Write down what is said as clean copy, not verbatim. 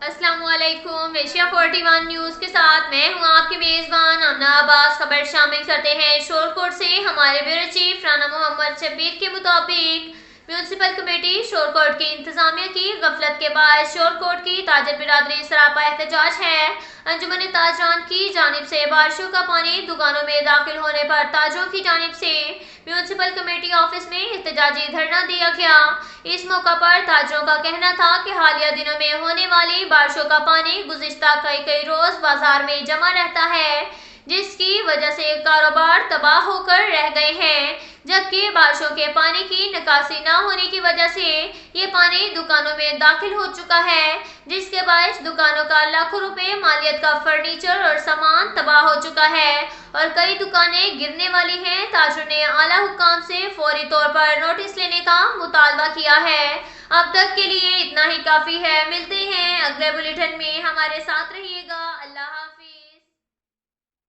अस्सलाम वालेकुम। Asia 41 news के साथ मैं हूं आपकी मेज़बान आमना अब्बास। खबर शामिल करते हैं शोरकोट से। हमारे ब्यूरो चीफ राना मोहम्मद शब्बीर के मुताबिक म्यूनसिपल कमेटी शोरकोट की इंतजामिया की गफलत के बाद शोरकोट की ताजर बिरादरी सरापा एहतजाज है। अंजुमन ताजरान की जानिब से बारिशों का पानी दुकानों में दाखिल होने पर ताजरों की जानिब से म्यूनसिपल कमेटी ऑफिस में एहतजाजी धरना दिया गया। इस मौका पर ताजरों का कहना था कि हालिया दिनों में होने वाली बारिशों का पानी गुज़िश्ता कई रोज बाजार में जमा रहता है, जिसकी वजह से कारोबार तबाह होकर रह गए हैं, जबकि बारिशों के पानी की निकासी न होने की वजह से ये पानी दुकानों में दाखिल हो चुका है, जिसके बायस दुकानों का लाखों रुपए मालियत का फर्नीचर और सामान तबाह हो चुका है और कई दुकानें गिरने वाली हैं। ताजरों ने आला हुक्काम से फौरी तौर पर नोटिस लेने का मुतालबा किया है। अब तक के लिए इतना ही काफ़ी है। मिलते हैं अगले बुलेटिन में, हमारे साथ रहिएगा। अल्लाह।